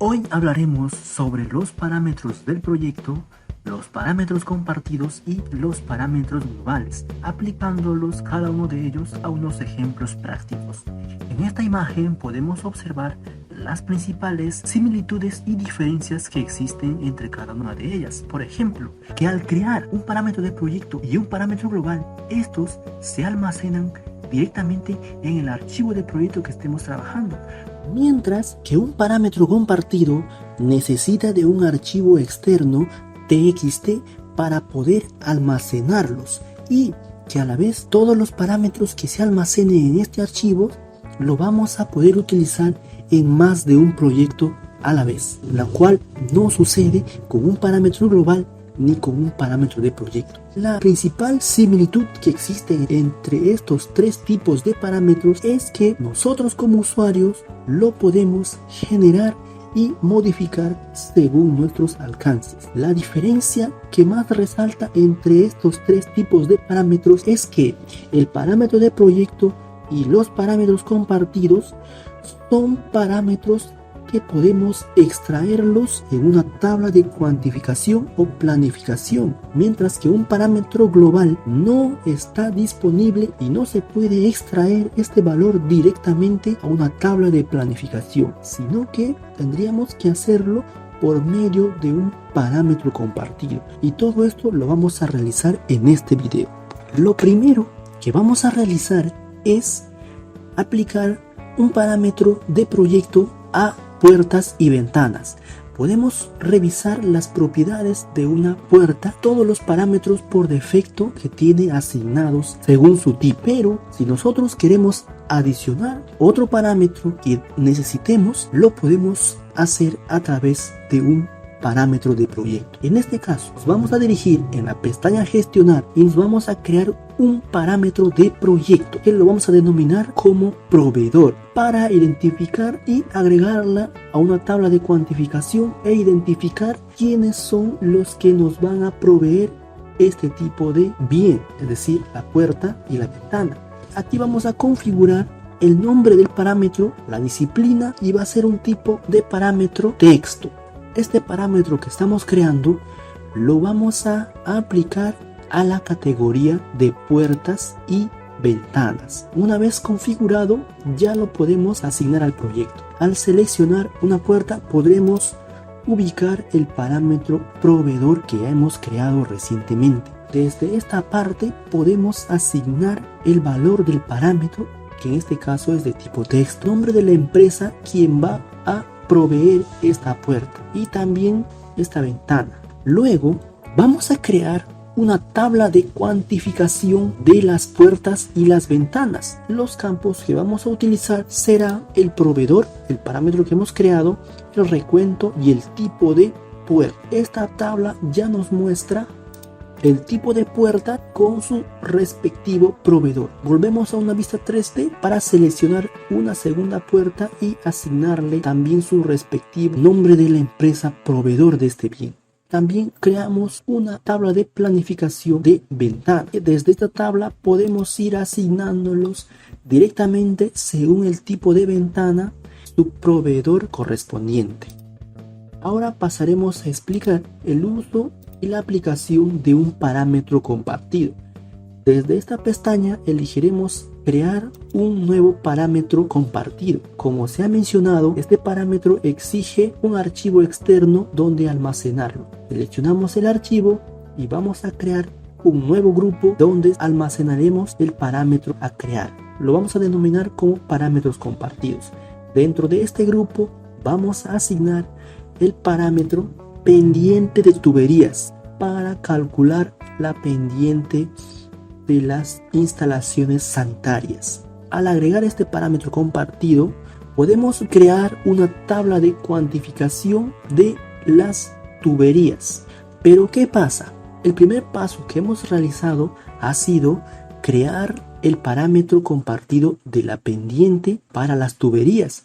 Hoy hablaremos sobre los parámetros del proyecto, los parámetros compartidos y los parámetros globales, aplicándolos cada uno de ellos a unos ejemplos prácticos. En esta imagen podemos observar las principales similitudes y diferencias que existen entre cada una de ellas. Por ejemplo, que al crear un parámetro de proyecto y un parámetro global, estos se almacenan directamente en el archivo de proyecto que estemos trabajando, mientras que un parámetro compartido necesita de un archivo externo TXT para poder almacenarlos, y que a la vez todos los parámetros que se almacenen en este archivo lo vamos a poder utilizar en más de un proyecto a la vez, la cual no sucede con un parámetro global ni con un parámetro de proyecto. La principal similitud que existe entre estos tres tipos de parámetros es que nosotros como usuarios lo podemos generar y modificar según nuestros alcances. La diferencia que más resalta entre estos tres tipos de parámetros es que el parámetro de proyecto y los parámetros compartidos son parámetros que podemos extraerlos en una tabla de cuantificación o planificación, mientras que un parámetro global no está disponible y no se puede extraer este valor directamente a una tabla de planificación, sino que tendríamos que hacerlo por medio de un parámetro compartido, y todo esto lo vamos a realizar en este video. Lo primero que vamos a realizar es aplicar un parámetro de proyecto a puertas y ventanas. Podemos revisar las propiedades de una puerta, todos los parámetros por defecto que tiene asignados según su tipo, pero si nosotros queremos adicionar otro parámetro que necesitemos, lo podemos hacer a través de un parámetro de proyecto. En este caso nos vamos a dirigir en la pestaña gestionar y nos vamos a crear un parámetro de proyecto que lo vamos a denominar como proveedor, para identificar y agregarla a una tabla de cuantificación e identificar quiénes son los que nos van a proveer este tipo de bien, es decir, la puerta y la ventana. Aquí vamos a configurar el nombre del parámetro, la disciplina, y va a ser un tipo de parámetro texto. Este parámetro que estamos creando lo vamos a aplicar a la categoría de puertas y ventanas. Una vez configurado, ya lo podemos asignar al proyecto. Al seleccionar una puerta, podremos ubicar el parámetro proveedor que ya hemos creado recientemente. Desde esta parte podemos asignar el valor del parámetro, que en este caso es de tipo texto, nombre de la empresa quien va a proveer esta puerta y también esta ventana. Luego vamos a crear una tabla de cuantificación de las puertas y las ventanas. Los campos que vamos a utilizar será el proveedor, el parámetro que hemos creado, el recuento y el tipo de puerta. Esta tabla ya nos muestra el tipo de puerta con su respectivo proveedor. Volvemos a una vista 3D para seleccionar una segunda puerta y asignarle también su respectivo nombre de la empresa proveedor de este bien. También creamos una tabla de planificación de ventana. Desde esta tabla podemos ir asignándolos directamente según el tipo de ventana, su proveedor correspondiente. Ahora pasaremos a explicar el uso y la aplicación de un parámetro compartido. Desde esta pestaña elegiremos crear un nuevo parámetro compartido. Como se ha mencionado, este parámetro exige un archivo externo donde almacenarlo. Seleccionamos el archivo y vamos a crear un nuevo grupo donde almacenaremos el parámetro a crear. Lo vamos a denominar como parámetros compartidos. Dentro de este grupo vamos a asignar el parámetro pendiente de tuberías para calcular la pendiente de las instalaciones sanitarias. Al agregar este parámetro compartido, podemos crear una tabla de cuantificación de las tuberías. Pero ¿qué pasa? El primer paso que hemos realizado ha sido crear el parámetro compartido de la pendiente para las tuberías.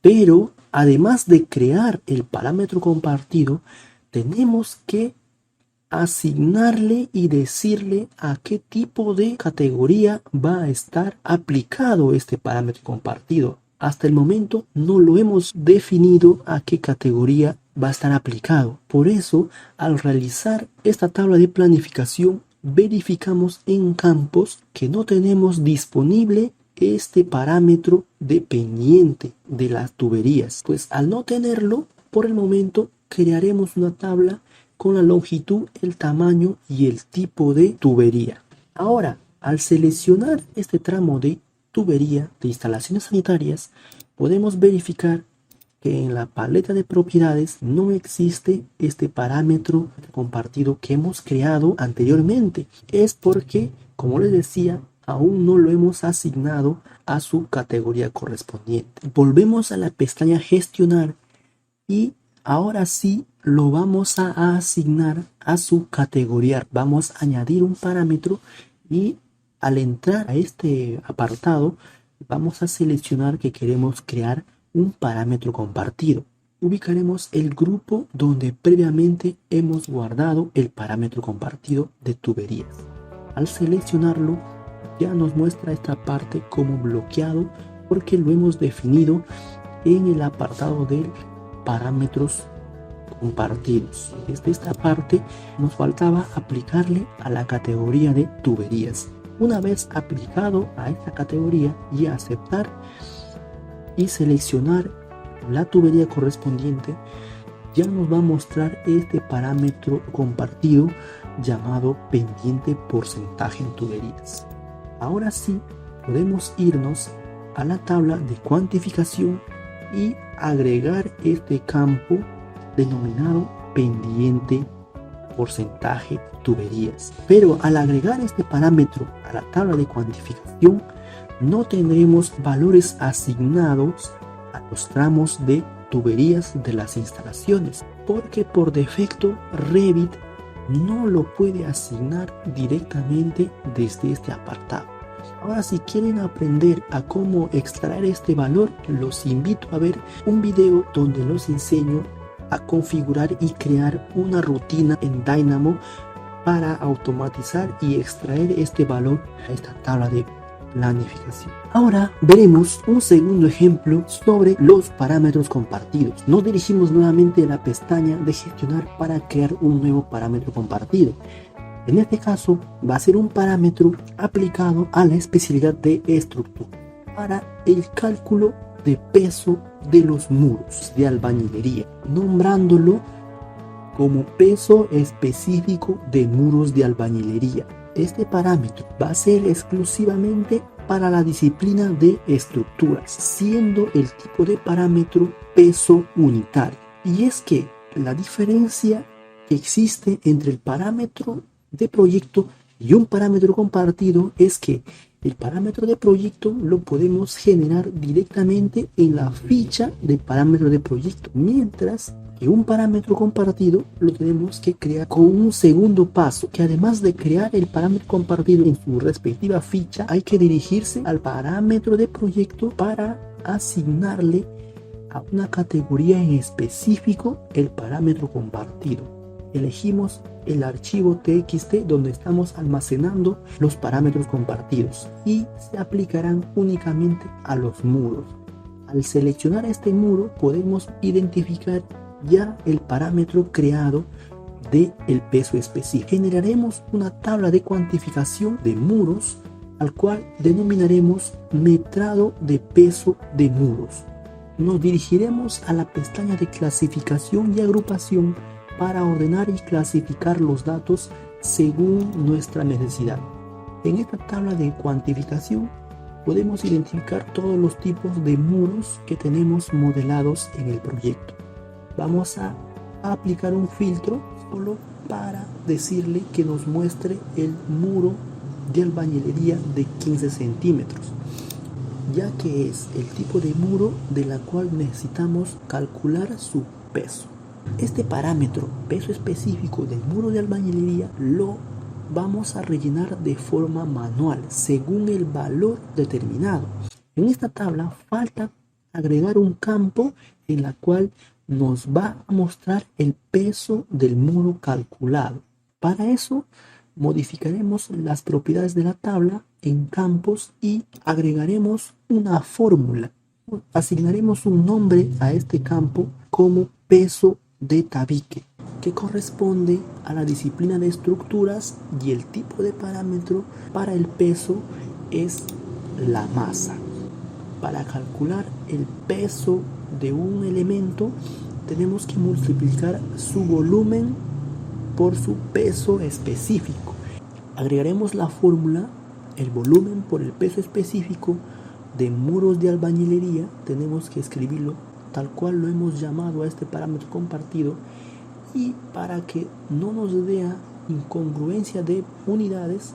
Pero además de crear el parámetro compartido, tenemos que asignarle y decirle a qué tipo de categoría va a estar aplicado este parámetro compartido. hasta el momento no lo hemos definido a qué categoría va a estar aplicado. Por eso, al realizar esta tabla de planificación, verificamos en campos que no tenemos disponible este parámetro dependiente de las tuberías. Pues al no tenerlo, por el momento crearemos una tabla con la longitud, el tamaño y el tipo de tubería. Ahora, al seleccionar este tramo de tubería de instalaciones sanitarias, podemos verificar que en la paleta de propiedades no existe este parámetro compartido que hemos creado anteriormente. Es porque, como les decía, aún no lo hemos asignado a su categoría correspondiente. Volvemos a la pestaña gestionar y ahora sí lo vamos a asignar a su categoría. Vamos a añadir un parámetro y al entrar a este apartado vamos a seleccionar que queremos crear un parámetro compartido. Ubicaremos el grupo donde previamente hemos guardado el parámetro compartido de tuberías. Al seleccionarlo ya nos muestra esta parte como bloqueado porque lo hemos definido en el apartado de parámetros compartidos. Desde esta parte nos faltaba aplicarle a la categoría de tuberías. Una vez aplicado a esta categoría y aceptar y seleccionar la tubería correspondiente, ya nos va a mostrar este parámetro compartido llamado pendiente porcentaje en tuberías. Ahora sí podemos irnos a la tabla de cuantificación y agregar este campo denominado pendiente porcentaje tuberías. Pero al agregar este parámetro a la tabla de cuantificación no tendremos valores asignados a los tramos de tuberías de las instalaciones, porque por defecto Revit no lo puede asignar directamente desde este apartado. Ahora, si quieren aprender a cómo extraer este valor, los invito a ver un video donde los enseño a configurar y crear una rutina en Dynamo para automatizar y extraer este valor a esta tabla de planificación. Ahora veremos un segundo ejemplo sobre los parámetros compartidos. Nos dirigimos nuevamente a la pestaña de gestionar para crear un nuevo parámetro compartido. En este caso va a ser un parámetro aplicado a la especialidad de estructura para el cálculo de peso de los muros de albañilería, nombrándolo como peso específico de muros de albañilería. Este parámetro va a ser exclusivamente para la disciplina de estructuras, siendo el tipo de parámetro peso unitario. Y es que la diferencia que existe entre el parámetro de proyecto y un parámetro compartido es que el parámetro de proyecto lo podemos generar directamente en la ficha de parámetro de proyecto, mientras que un parámetro compartido lo tenemos que crear con un segundo paso, que además de crear el parámetro compartido en su respectiva ficha, hay que dirigirse al parámetro de proyecto para asignarle a una categoría en específico el parámetro compartido. Elegimos el archivo txt donde estamos almacenando los parámetros compartidos y se aplicarán únicamente a los muros. Al seleccionar este muro podemos identificar ya el parámetro creado de el peso específico. Generaremos una tabla de cuantificación de muros al cual denominaremos metrado de peso de muros. Nos dirigiremos a la pestaña de clasificación y agrupación para ordenar y clasificar los datos según nuestra necesidad. En esta tabla de cuantificación podemos identificar todos los tipos de muros que tenemos modelados en el proyecto. Vamos a aplicar un filtro solo para decirle que nos muestre el muro de albañilería de 15 centímetros, ya que es el tipo de muro de la cual necesitamos calcular su peso. Este parámetro peso específico del muro de albañilería lo vamos a rellenar de forma manual según el valor determinado. En esta tabla falta agregar un campo en la cual nos va a mostrar el peso del muro calculado. Para eso modificaremos las propiedades de la tabla en campos y agregaremos una fórmula Asignaremos un nombre a este campo como peso de tabique, que corresponde a la disciplina de estructuras, y el tipo de parámetro para el peso es la masa. Para calcular el peso de un elemento tenemos que multiplicar su volumen por su peso específico. Agregaremos la fórmula: el volumen por el peso específico de muros de albañilería. Tenemos que escribirlo tal cual lo hemos llamado a este parámetro compartido, y para que no nos dé incongruencia de unidades,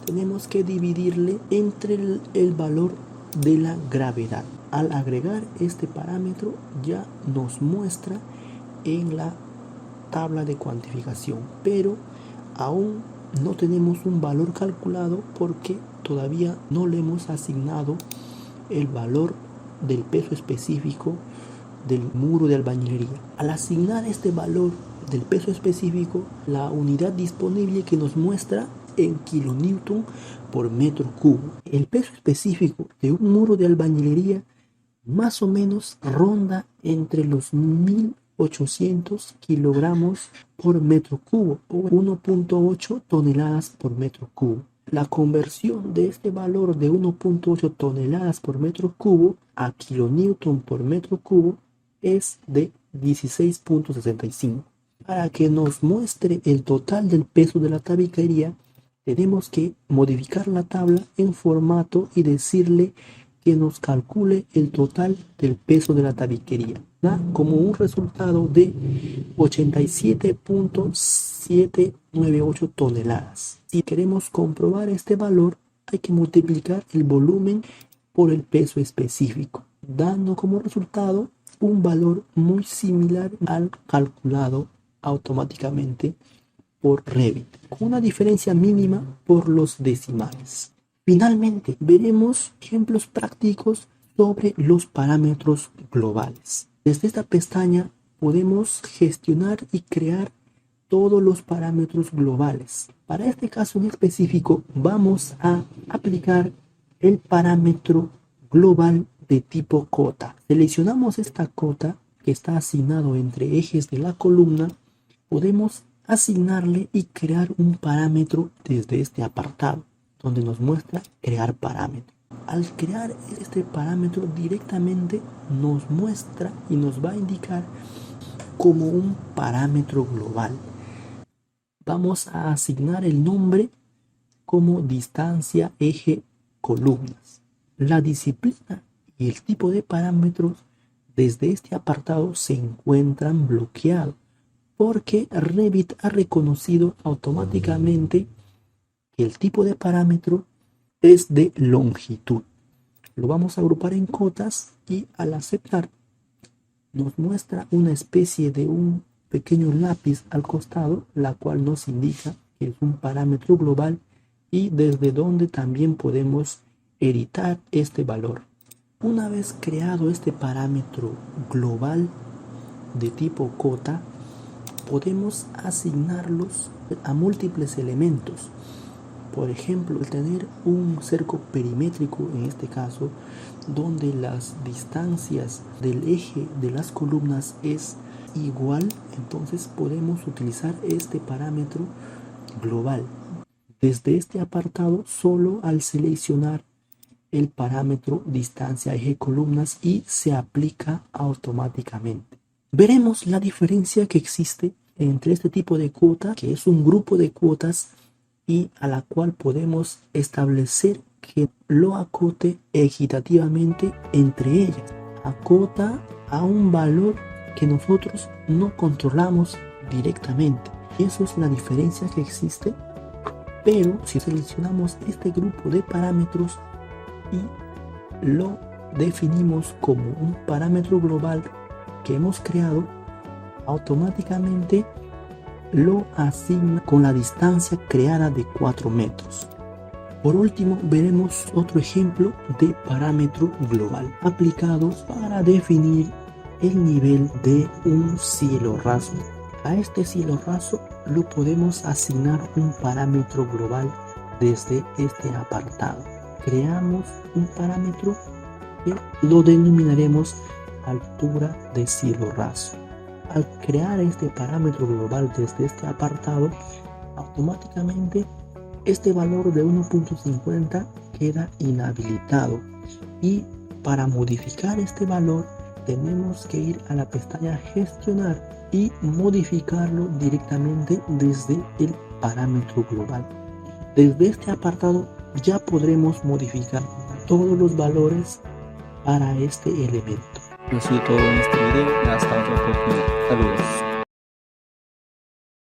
tenemos que dividirle entre el valor de la gravedad. Al agregar este parámetro ya nos muestra en la tabla de cuantificación, pero aún no tenemos un valor calculado porque todavía no le hemos asignado el valor del peso específico del muro de albañilería. Al asignar este valor del peso específico, la unidad disponible que nos muestra en kilonewton por metro cubo. El peso específico de un muro de albañilería más o menos ronda entre los 1800 kilogramos por metro cubo o 1.8 toneladas por metro cubo. La conversión de este valor de 1.8 toneladas por metro cubo a kilonewton por metro cubo es de 16.65. Para que nos muestre el total del peso de la tabiquería, tenemos que modificar la tabla en formato y decirle que nos calcule el total del peso de la tabiquería. Da como un resultado de 87.798 toneladas. Si queremos comprobar este valor, hay que multiplicar el volumen por el peso específico, dando como resultado un valor muy similar al calculado automáticamente por Revit, con una diferencia mínima por los decimales. Finalmente, veremos ejemplos prácticos sobre los parámetros globales. Desde esta pestaña podemos gestionar y crear todos los parámetros globales. Para este caso en específico vamos a aplicar el parámetro global de tipo cota. Seleccionamos esta cota que está asignado entre ejes de la columna. Podemos asignarle y crear un parámetro desde este apartado, donde nos muestra crear parámetro. Al crear este parámetro directamente nos muestra y nos va a indicar como un parámetro global. Vamos a asignar el nombre como distancia eje columnas. La disciplina y el tipo de parámetros desde este apartado se encuentran bloqueados porque Revit ha reconocido automáticamente que el tipo de parámetro es de longitud. Lo vamos a agrupar en cotas y al aceptar nos muestra una especie de un pequeño lápiz al costado, la cual nos indica que es un parámetro global y desde donde también podemos editar este valor. Una vez creado este parámetro global de tipo cota, podemos asignarlos a múltiples elementos. Por ejemplo, tener un cerco perimétrico, en este caso, donde las distancias del eje de las columnas es igual, entonces podemos utilizar este parámetro global. Desde este apartado, solo al seleccionar el parámetro distancia eje columnas y se aplica automáticamente. Veremos la diferencia que existe entre este tipo de cuota, que es un grupo de cuotas y a la cual podemos establecer que lo acote equitativamente entre ellas. Acota a un valor que nosotros no controlamos directamente. Y eso es la diferencia que existe. Pero si seleccionamos este grupo de parámetros y lo definimos como un parámetro global que hemos creado, automáticamente lo asigna con la distancia creada de 4 metros. Por último, veremos otro ejemplo de parámetro global aplicados para definir el nivel de un cielo raso. A este cielo raso lo podemos asignar un parámetro global desde este apartado. Creamos un parámetro que lo denominaremos altura de cielo raso. Al crear este parámetro global desde este apartado, automáticamente este valor de 1.50 queda inhabilitado, y para modificar este valor tenemos que ir a la pestaña gestionar y modificarlo directamente desde el parámetro global. Desde este apartado ya podremos modificar todos los valores para este elemento. Eso ha sido todo en este video. Hasta otra oportunidad. Saludos.